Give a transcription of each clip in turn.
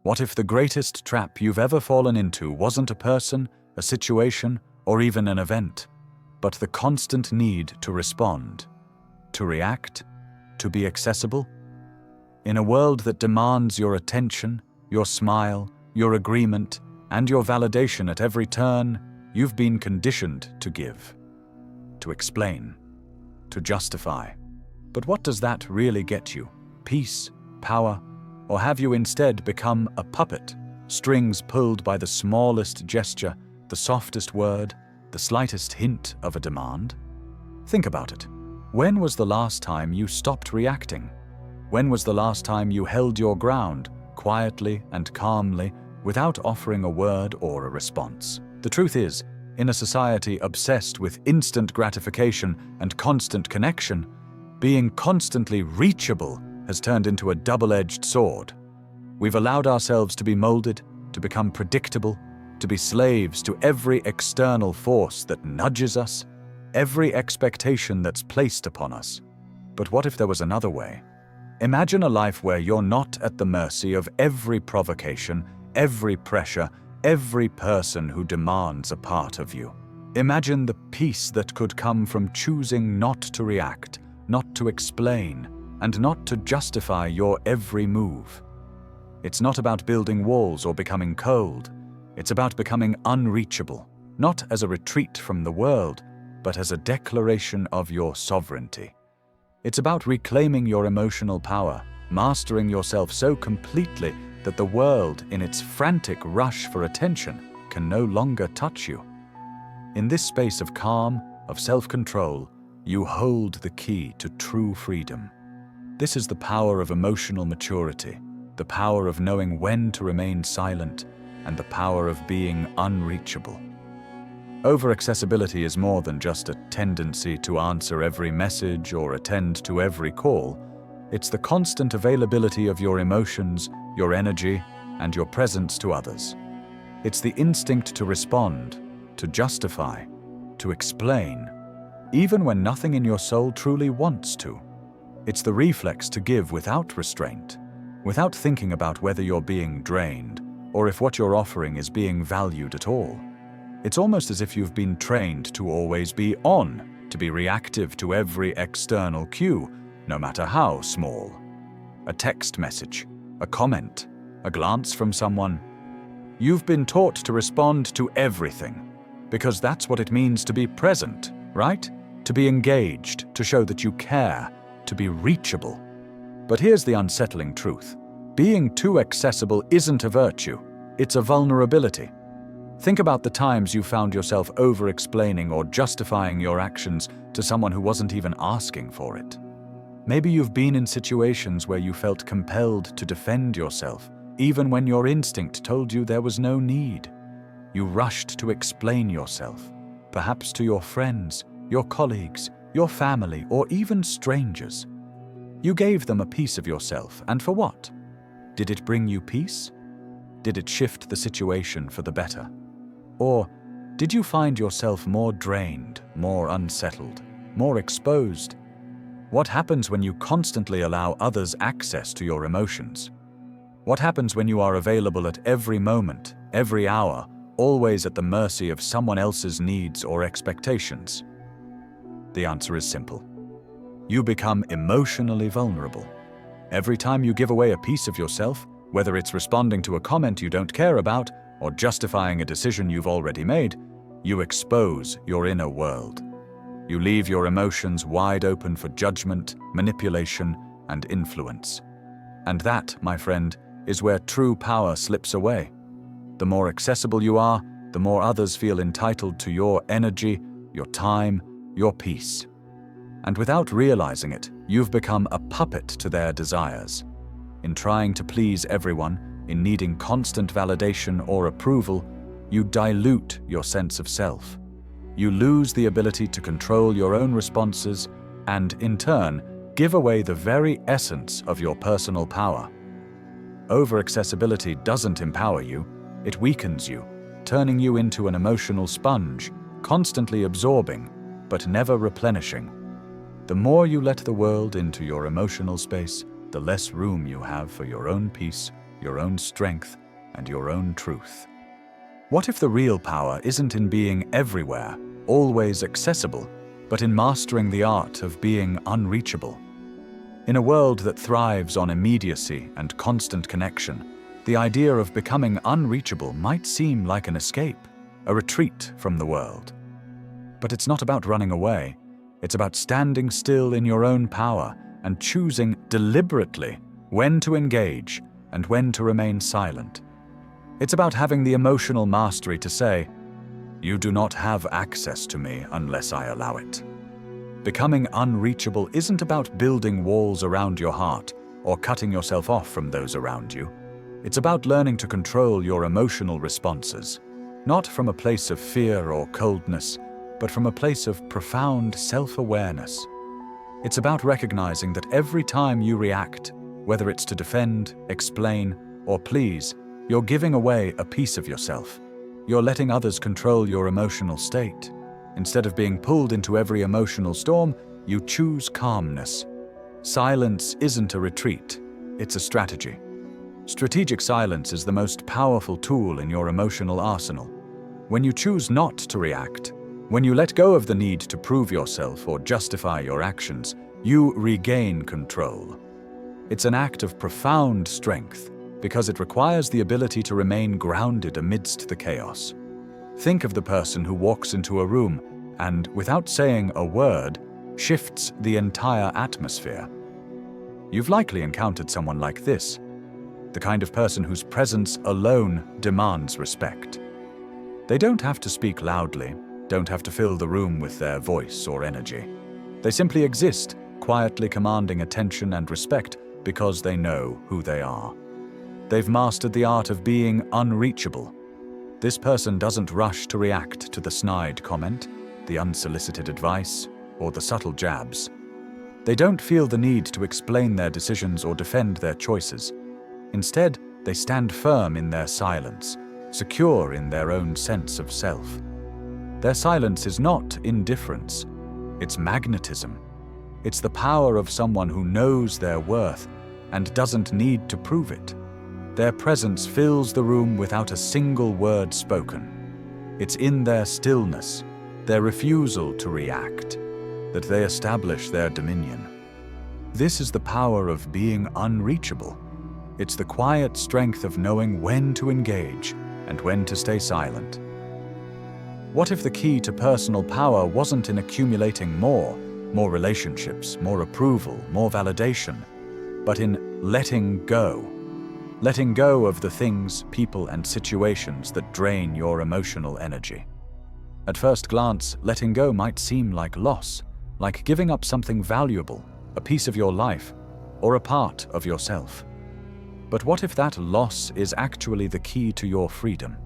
What if the greatest trap you've ever fallen into wasn't a person, a situation, or even an event, but the constant need to respond, to react, to be accessible? In a world that demands your attention, your smile, your agreement, and your validation at every turn, you've been conditioned to give, to explain, to justify. But what does that really get you? Peace? Power? Or have you instead become a puppet, strings pulled by the smallest gesture, the softest word, the slightest hint of a demand? Think about it. When was the last time you stopped reacting? When was the last time you held your ground, quietly and calmly, without offering a word or a response? The truth is, in a society obsessed with instant gratification and constant connection, being constantly reachable has turned into a double-edged sword. We've allowed ourselves to be molded, to become predictable, to be slaves to every external force that nudges us, every expectation that's placed upon us. But what if there was another way? Imagine a life where you're not at the mercy of every provocation, every pressure, every person who demands a part of you. Imagine the peace that could come from choosing not to react, not to explain, and not to justify your every move. It's not about building walls or becoming cold. It's about becoming unreachable, not as a retreat from the world, but as a declaration of your sovereignty. It's about reclaiming your emotional power, mastering yourself so completely that the world, in its frantic rush for attention, can no longer touch you. In this space of calm, of self-control, you hold the key to true freedom. This is the power of emotional maturity, the power of knowing when to remain silent, and the power of being unreachable. Over-accessibility is more than just a tendency to answer every message or attend to every call. It's the constant availability of your emotions, your energy, and your presence to others. It's the instinct to respond, to justify, to explain, even when nothing in your soul truly wants to. It's the reflex to give without restraint, without thinking about whether you're being drained or if what you're offering is being valued at all. It's almost as if you've been trained to always be on, to be reactive to every external cue, no matter how small. A text message, a comment, a glance from someone. You've been taught to respond to everything, because that's what it means to be present, right? To be engaged, to show that you care, to be reachable. But here's the unsettling truth. Being too accessible isn't a virtue, it's a vulnerability. Think about the times you found yourself over-explaining or justifying your actions to someone who wasn't even asking for it. Maybe you've been in situations where you felt compelled to defend yourself, even when your instinct told you there was no need. You rushed to explain yourself, perhaps to your friends, your colleagues, your family, or even strangers. You gave them a piece of yourself, and for what? Did it bring you peace? Did it shift the situation for the better? Or did you find yourself more drained, more unsettled, more exposed? What happens when you constantly allow others access to your emotions? What happens when you are available at every moment, every hour, always at the mercy of someone else's needs or expectations? The answer is simple. You become emotionally vulnerable. Every time you give away a piece of yourself, whether it's responding to a comment you don't care about or justifying a decision you've already made, you expose your inner world. You leave your emotions wide open for judgment, manipulation, and influence. And that, my friend, is where true power slips away. The more accessible you are, the more others feel entitled to your energy, your time, your peace. And without realizing it, you've become a puppet to their desires. In trying to please everyone, in needing constant validation or approval, you dilute your sense of self. You lose the ability to control your own responses and, in turn, give away the very essence of your personal power. Over-accessibility doesn't empower you, it weakens you, turning you into an emotional sponge, constantly absorbing, but never replenishing. The more you let the world into your emotional space, the less room you have for your own peace your own strength, and your own truth. What if the real power isn't in being everywhere, always accessible, but in mastering the art of being unreachable? In a world that thrives on immediacy and constant connection, the idea of becoming unreachable might seem like an escape, a retreat from the world. But it's not about running away. It's about standing still in your own power and choosing deliberately when to engage and when to remain silent. It's about having the emotional mastery to say, "You do not have access to me unless I allow it." Becoming unreachable isn't about building walls around your heart or cutting yourself off from those around you. It's about learning to control your emotional responses, not from a place of fear or coldness, but from a place of profound self-awareness. It's about recognizing that every time you react, whether it's to defend, explain, or please, you're giving away a piece of yourself. You're letting others control your emotional state. Instead of being pulled into every emotional storm, you choose calmness. Silence isn't a retreat, it's a strategy. Strategic silence is the most powerful tool in your emotional arsenal. When you choose not to react, when you let go of the need to prove yourself or justify your actions, you regain control. It's an act of profound strength because it requires the ability to remain grounded amidst the chaos. Think of the person who walks into a room and, without saying a word, shifts the entire atmosphere. You've likely encountered someone like this, the kind of person whose presence alone demands respect. They don't have to speak loudly, don't have to fill the room with their voice or energy. They simply exist, quietly commanding attention and respect because they know who they are. They've mastered the art of being unreachable. This person doesn't rush to react to the snide comment, the unsolicited advice, or the subtle jabs. They don't feel the need to explain their decisions or defend their choices. Instead, they stand firm in their silence, secure in their own sense of self. Their silence is not indifference, it's magnetism. It's the power of someone who knows their worth and doesn't need to prove it. Their presence fills the room without a single word spoken. It's in their stillness, their refusal to react, that they establish their dominion. This is the power of being unreachable. It's the quiet strength of knowing when to engage and when to stay silent. What if the key to personal power wasn't in accumulating more relationships, more approval, more validation, but in letting go? Letting go of the things, people, and situations that drain your emotional energy. At first glance, letting go might seem like loss, like giving up something valuable, a piece of your life, or a part of yourself. But what if that loss is actually the key to your freedom?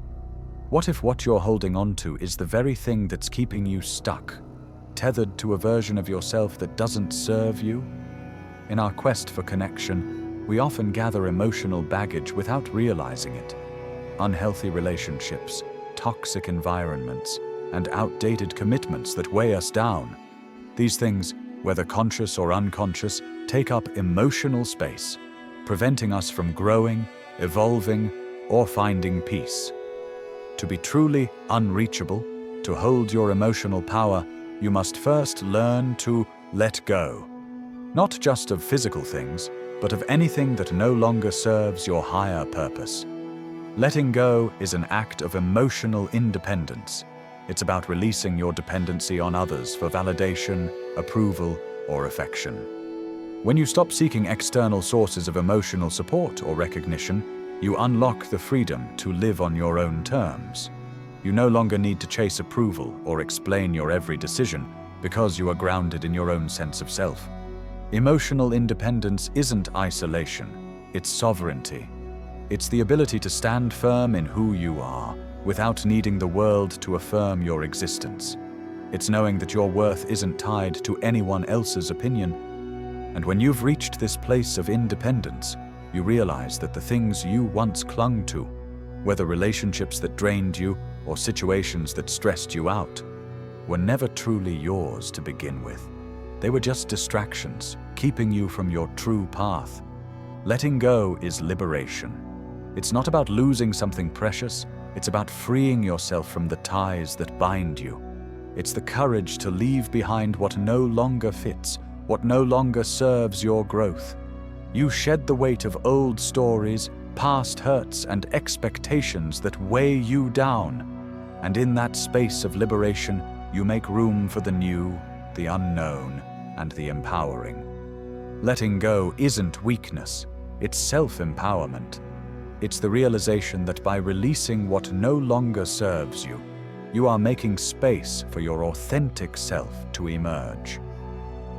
What if what you're holding on to is the very thing that's keeping you stuck, tethered to a version of yourself that doesn't serve you? In our quest for connection, we often gather emotional baggage without realizing it. Unhealthy relationships, toxic environments, and outdated commitments that weigh us down. These things, whether conscious or unconscious, take up emotional space, preventing us from growing, evolving, or finding peace. To be truly unreachable, to hold your emotional power, you must first learn to let go. Not just of physical things, but of anything that no longer serves your higher purpose. Letting go is an act of emotional independence. It's about releasing your dependency on others for validation, approval, or affection. When you stop seeking external sources of emotional support or recognition, you unlock the freedom to live on your own terms. You no longer need to chase approval or explain your every decision because you are grounded in your own sense of self. Emotional independence isn't isolation, it's sovereignty. It's the ability to stand firm in who you are, without needing the world to affirm your existence. It's knowing that your worth isn't tied to anyone else's opinion. And when you've reached this place of independence, you realize that the things you once clung to, whether relationships that drained you or situations that stressed you out, were never truly yours to begin with. They were just distractions, keeping you from your true path. Letting go is liberation. It's not about losing something precious, it's about freeing yourself from the ties that bind you. It's the courage to leave behind what no longer fits, what no longer serves your growth. You shed the weight of old stories, past hurts, and expectations that weigh you down. And in that space of liberation, you make room for the new, the unknown, and the empowering. Letting go isn't weakness, it's self-empowerment. It's the realization that by releasing what no longer serves you, you are making space for your authentic self to emerge.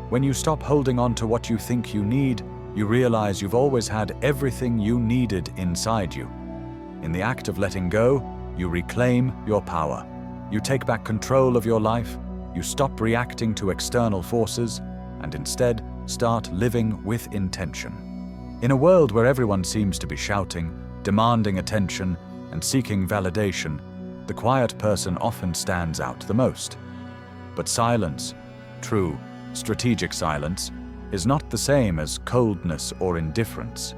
When you stop holding on to what you think you need, you realize you've always had everything you needed inside you. In the act of letting go, you reclaim your power. You take back control of your life, you stop reacting to external forces, and instead start living with intention. In a world where everyone seems to be shouting, demanding attention, and seeking validation, the quiet person often stands out the most. But silence, true, strategic silence, is not the same as coldness or indifference.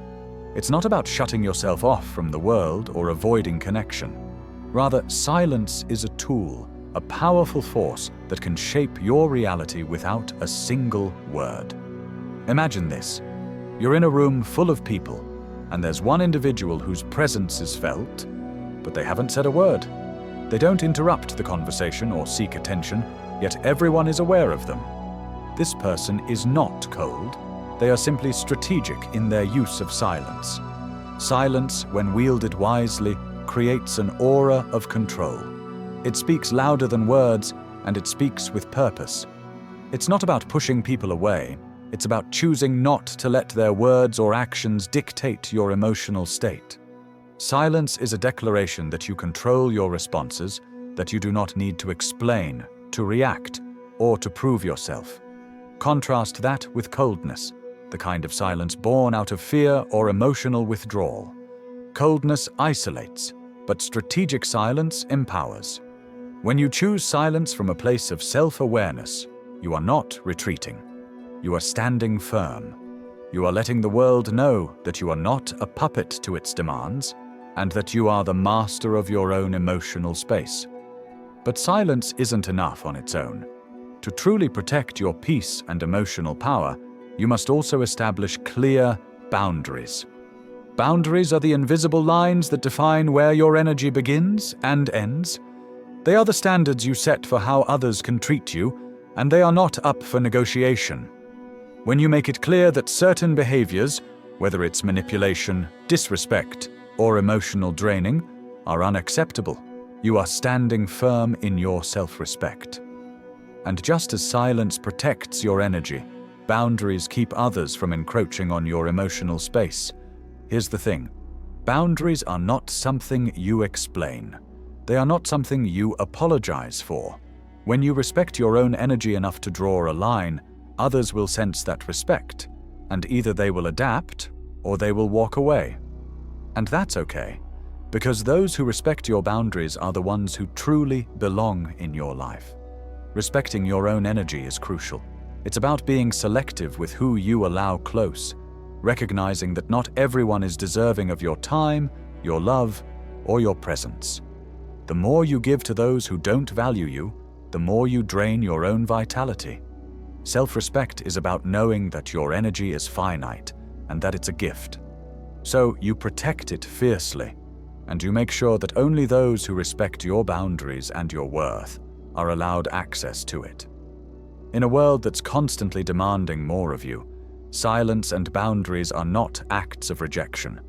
It's not about shutting yourself off from the world or avoiding connection. Rather, silence is a tool, a powerful force that can shape your reality without a single word. Imagine this. You're in a room full of people, and there's one individual whose presence is felt, but they haven't said a word. They don't interrupt the conversation or seek attention, yet everyone is aware of them. This person is not cold. They are simply strategic in their use of silence. Silence, when wielded wisely, creates an aura of control. It speaks louder than words, and it speaks with purpose. It's not about pushing people away. It's about choosing not to let their words or actions dictate your emotional state. Silence is a declaration that you control your responses, that you do not need to explain, to react, or to prove yourself. Contrast that with coldness, the kind of silence born out of fear or emotional withdrawal. Coldness isolates, but strategic silence empowers. When you choose silence from a place of self-awareness, you are not retreating. You are standing firm. You are letting the world know that you are not a puppet to its demands, and that you are the master of your own emotional space. But silence isn't enough on its own. To truly protect your peace and emotional power, you must also establish clear boundaries. Boundaries are the invisible lines that define where your energy begins and ends. They are the standards you set for how others can treat you, and they are not up for negotiation. When you make it clear that certain behaviors, whether it's manipulation, disrespect, or emotional draining, are unacceptable, you are standing firm in your self-respect. And just as silence protects your energy, boundaries keep others from encroaching on your emotional space. Here's the thing. Boundaries are not something you explain. They are not something you apologize for. When you respect your own energy enough to draw a line, others will sense that respect, and either they will adapt or they will walk away. And that's okay, because those who respect your boundaries are the ones who truly belong in your life. Respecting your own energy is crucial. It's about being selective with who you allow close, recognizing that not everyone is deserving of your time, your love, or your presence. The more you give to those who don't value you, the more you drain your own vitality. Self-respect is about knowing that your energy is finite and that it's a gift. So you protect it fiercely, and you make sure that only those who respect your boundaries and your worth are allowed access to it. In a world that's constantly demanding more of you, silence and boundaries are not acts of rejection.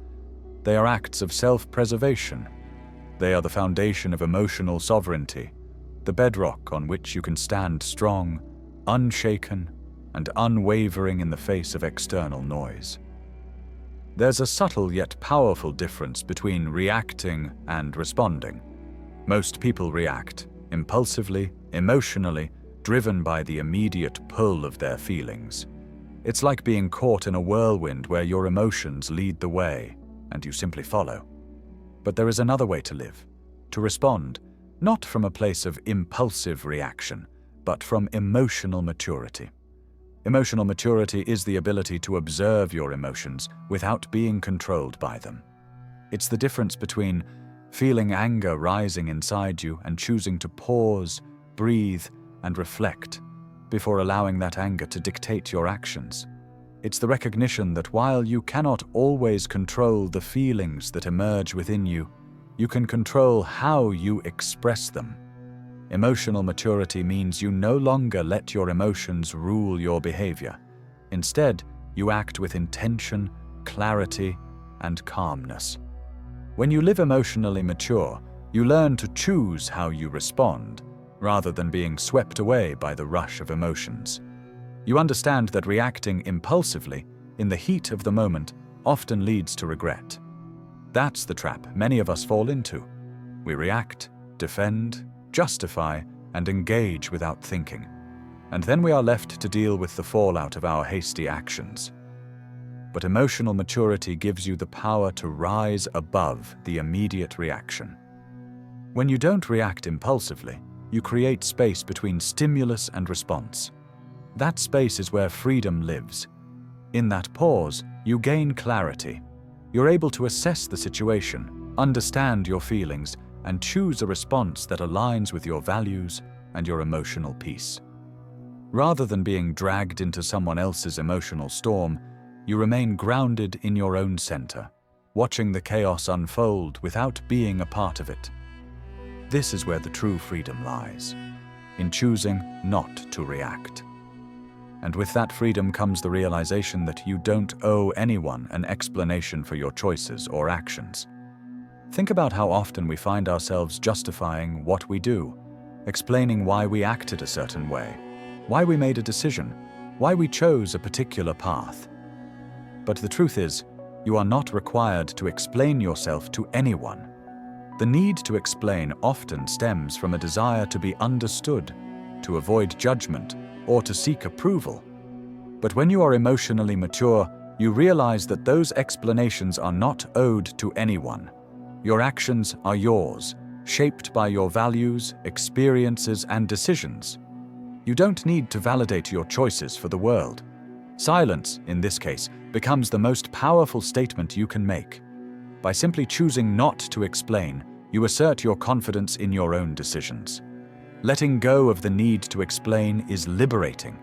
They are acts of self-preservation. They are the foundation of emotional sovereignty, the bedrock on which you can stand strong, unshaken, and unwavering in the face of external noise. There's a subtle yet powerful difference between reacting and responding. Most people react, impulsively, emotionally, driven by the immediate pull of their feelings. It's like being caught in a whirlwind where your emotions lead the way, and you simply follow. But there is another way to live, to respond, not from a place of impulsive reaction, but from emotional maturity. Emotional maturity is the ability to observe your emotions without being controlled by them. It's the difference between feeling anger rising inside you and choosing to pause, breathe, and reflect before allowing that anger to dictate your actions. It's the recognition that while you cannot always control the feelings that emerge within you, you can control how you express them. Emotional maturity means you no longer let your emotions rule your behavior. Instead, you act with intention, clarity, and calmness. When you live emotionally mature, you learn to choose how you respond, rather than being swept away by the rush of emotions. You understand that reacting impulsively, in the heat of the moment, often leads to regret. That's the trap many of us fall into. We react, defend, justify, and engage without thinking. And then we are left to deal with the fallout of our hasty actions. But emotional maturity gives you the power to rise above the immediate reaction. When you don't react impulsively, you create space between stimulus and response. That space is where freedom lives. In that pause, you gain clarity. You're able to assess the situation, understand your feelings, and choose a response that aligns with your values and your emotional peace. Rather than being dragged into someone else's emotional storm, you remain grounded in your own center, watching the chaos unfold without being a part of it. This is where the true freedom lies, in choosing not to react. And with that freedom comes the realization that you don't owe anyone an explanation for your choices or actions. Think about how often we find ourselves justifying what we do, explaining why we acted a certain way, why we made a decision, why we chose a particular path. But the truth is, you are not required to explain yourself to anyone. The need to explain often stems from a desire to be understood, to avoid judgment, or to seek approval. But when you are emotionally mature, you realize that those explanations are not owed to anyone. Your actions are yours, shaped by your values, experiences, and decisions. You don't need to validate your choices for the world. Silence, in this case, becomes the most powerful statement you can make. By simply choosing not to explain, you assert your confidence in your own decisions. Letting go of the need to explain is liberating.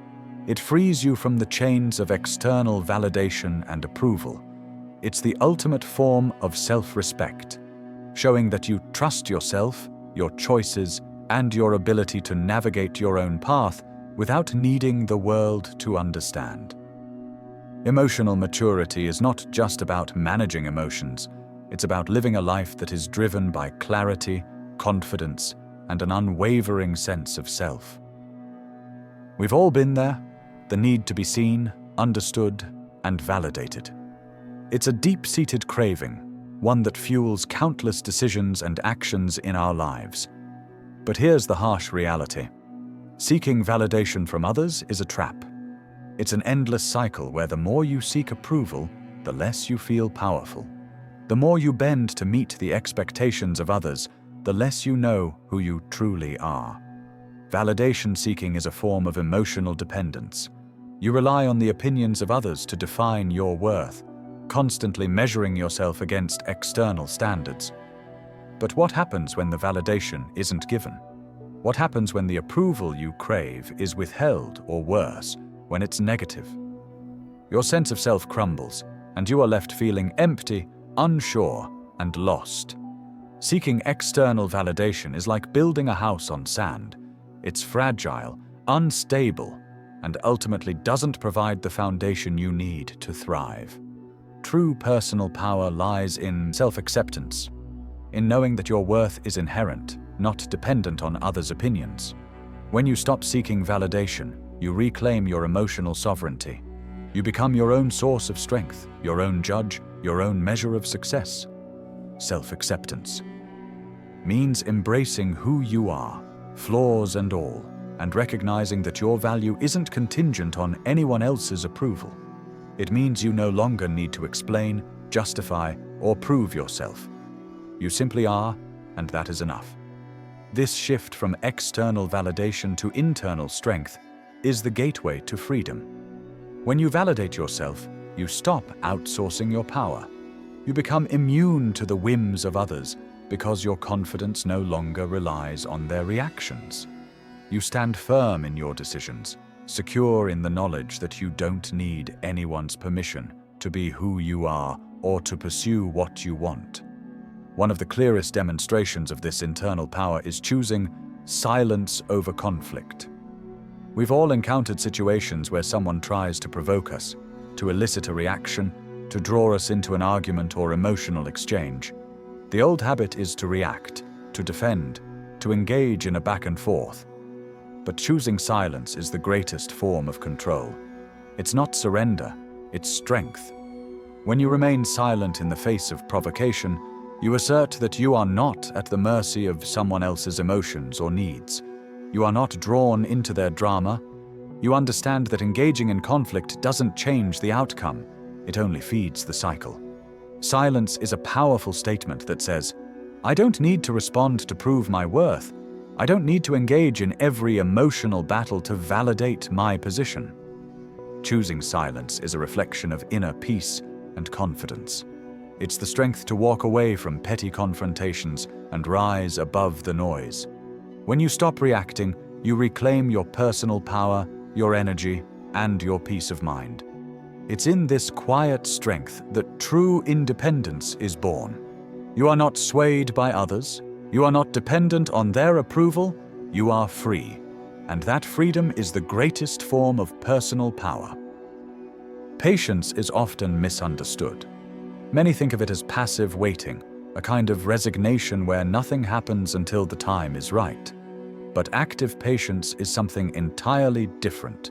It frees you from the chains of external validation and approval. It's the ultimate form of self-respect, showing that you trust yourself, your choices, and your ability to navigate your own path without needing the world to understand. Emotional maturity is not just about managing emotions. It's about living a life that is driven by clarity, confidence, and an unwavering sense of self. We've all been there, the need to be seen, understood, and validated. It's a deep-seated craving, one that fuels countless decisions and actions in our lives. But here's the harsh reality. Seeking validation from others is a trap. It's an endless cycle where the more you seek approval, the less you feel powerful. The more you bend to meet the expectations of others, the less you know who you truly are. Validation seeking is a form of emotional dependence. You rely on the opinions of others to define your worth, constantly measuring yourself against external standards. But what happens when the validation isn't given? What happens when the approval you crave is withheld, or worse, when it's negative? Your sense of self crumbles, and you are left feeling empty, unsure, and lost. Seeking external validation is like building a house on sand. It's fragile, unstable, and ultimately doesn't provide the foundation you need to thrive. True personal power lies in self-acceptance, in knowing that your worth is inherent, not dependent on others' opinions. When you stop seeking validation, you reclaim your emotional sovereignty. You become your own source of strength, your own judge, your own measure of success. Self-acceptance means embracing who you are, flaws and all, and recognizing that your value isn't contingent on anyone else's approval. It means you no longer need to explain, justify, or prove yourself. You simply are, and that is enough. This shift from external validation to internal strength is the gateway to freedom. When you validate yourself, you stop outsourcing your power. You become immune to the whims of others because your confidence no longer relies on their reactions. You stand firm in your decisions, secure in the knowledge that you don't need anyone's permission to be who you are or to pursue what you want. One of the clearest demonstrations of this internal power is choosing silence over conflict. We've all encountered situations where someone tries to provoke us, to elicit a reaction, to draw us into an argument or emotional exchange. The old habit is to react, to defend, to engage in a back and forth. But choosing silence is the greatest form of control. It's not surrender, it's strength. When you remain silent in the face of provocation, you assert that you are not at the mercy of someone else's emotions or needs. You are not drawn into their drama. You understand that engaging in conflict doesn't change the outcome, it only feeds the cycle. Silence is a powerful statement that says, I don't need to respond to prove my worth. I don't need to engage in every emotional battle to validate my position. Choosing silence is a reflection of inner peace and confidence. It's the strength to walk away from petty confrontations and rise above the noise. When you stop reacting, you reclaim your personal power, your energy, and your peace of mind. It's in this quiet strength that true independence is born. You are not swayed by others. You are not dependent on their approval. You are free. And that freedom is the greatest form of personal power. Patience is often misunderstood. Many think of it as passive waiting, a kind of resignation where nothing happens until the time is right. But active patience is something entirely different.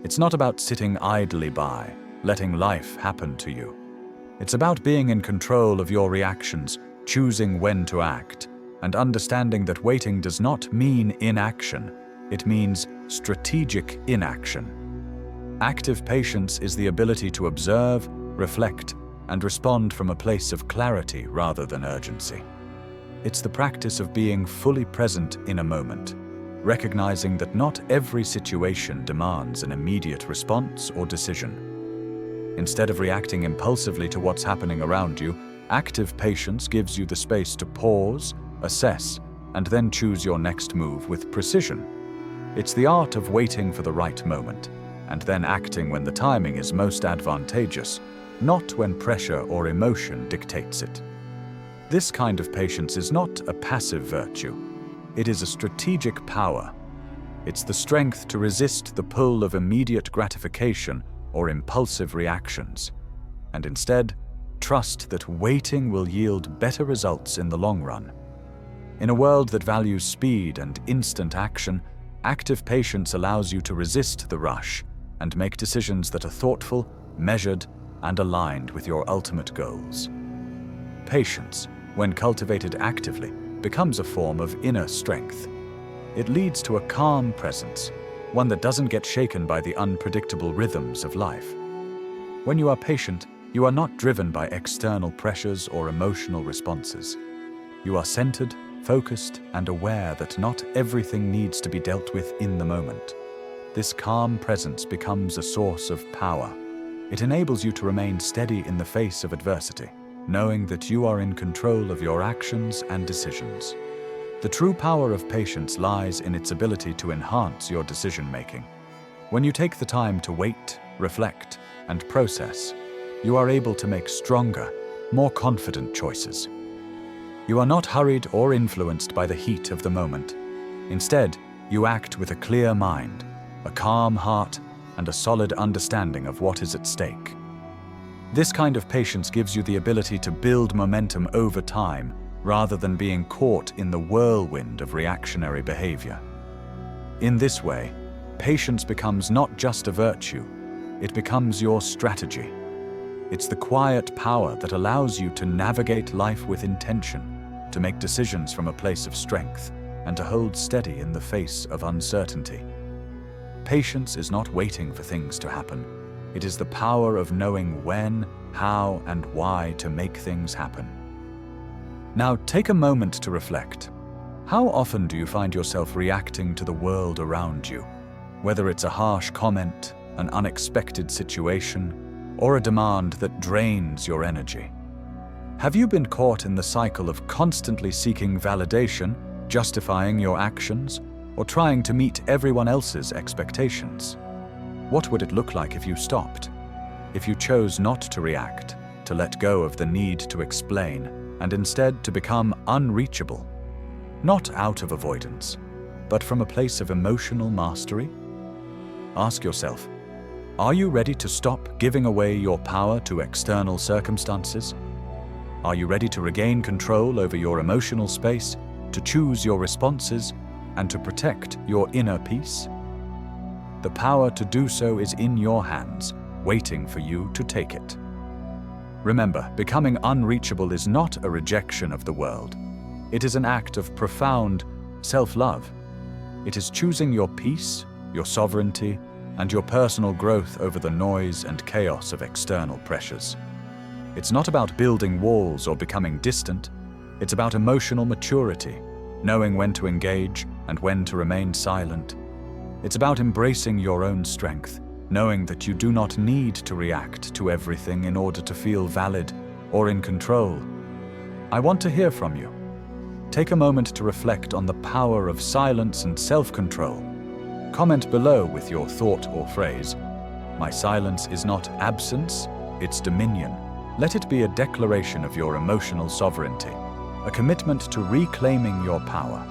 It's not about sitting idly by, letting life happen to you. It's about being in control of your reactions, choosing when to act, and understanding that waiting does not mean inaction. It means strategic inaction. Active patience is the ability to observe, reflect, and respond from a place of clarity rather than urgency. It's the practice of being fully present in a moment, recognizing that not every situation demands an immediate response or decision. Instead of reacting impulsively to what's happening around you, active patience gives you the space to pause, assess, and then choose your next move with precision. It's the art of waiting for the right moment, and then acting when the timing is most advantageous, not when pressure or emotion dictates it. This kind of patience is not a passive virtue. It is a strategic power. It's the strength to resist the pull of immediate gratification or impulsive reactions, and instead, trust that waiting will yield better results in the long run. In a world that values speed and instant action, active patience allows you to resist the rush and make decisions that are thoughtful, measured, and aligned with your ultimate goals. Patience, when cultivated actively, becomes a form of inner strength. It leads to a calm presence, one that doesn't get shaken by the unpredictable rhythms of life. When you are patient, you are not driven by external pressures or emotional responses. You are centered, focused, and aware that not everything needs to be dealt with in the moment. This calm presence becomes a source of power. It enables you to remain steady in the face of adversity, knowing that you are in control of your actions and decisions. The true power of patience lies in its ability to enhance your decision-making. When you take the time to wait, reflect, and process, you are able to make stronger, more confident choices. You are not hurried or influenced by the heat of the moment. Instead, you act with a clear mind, a calm heart, and a solid understanding of what is at stake. This kind of patience gives you the ability to build momentum over time rather than being caught in the whirlwind of reactionary behavior. In this way, patience becomes not just a virtue, it becomes your strategy. It's the quiet power that allows you to navigate life with intention, to make decisions from a place of strength, and to hold steady in the face of uncertainty. Patience is not waiting for things to happen. It is the power of knowing when, how, and why to make things happen. Now take a moment to reflect. How often do you find yourself reacting to the world around you? Whether it's a harsh comment, an unexpected situation, or a demand that drains your energy. Have you been caught in the cycle of constantly seeking validation, justifying your actions, or trying to meet everyone else's expectations? What would it look like if you stopped? If you chose not to react, to let go of the need to explain, and instead to become unreachable? Not out of avoidance, but from a place of emotional mastery? Ask yourself, are you ready to stop giving away your power to external circumstances? Are you ready to regain control over your emotional space, to choose your responses, and to protect your inner peace? The power to do so is in your hands, waiting for you to take it. Remember, becoming unreachable is not a rejection of the world. It is an act of profound self-love. It is choosing your peace, your sovereignty, and your personal growth over the noise and chaos of external pressures. It's not about building walls or becoming distant. It's about emotional maturity, knowing when to engage and when to remain silent. It's about embracing your own strength, knowing that you do not need to react to everything in order to feel valid or in control. I want to hear from you. Take a moment to reflect on the power of silence and self-control. Comment below with your thought or phrase. My silence is not absence, it's dominion. Let it be a declaration of your emotional sovereignty, a commitment to reclaiming your power.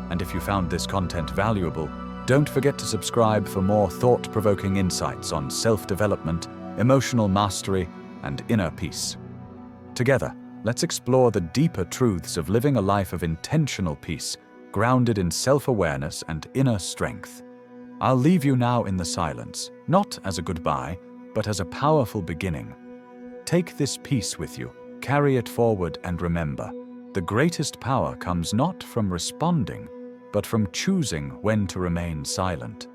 And if you found this content valuable, don't forget to subscribe for more thought-provoking insights on self-development, emotional mastery, and inner peace. Together, let's explore the deeper truths of living a life of intentional peace, grounded in self-awareness and inner strength. I'll leave you now in the silence, not as a goodbye, but as a powerful beginning. Take this peace with you, carry it forward, and remember, the greatest power comes not from responding, but from choosing when to remain silent.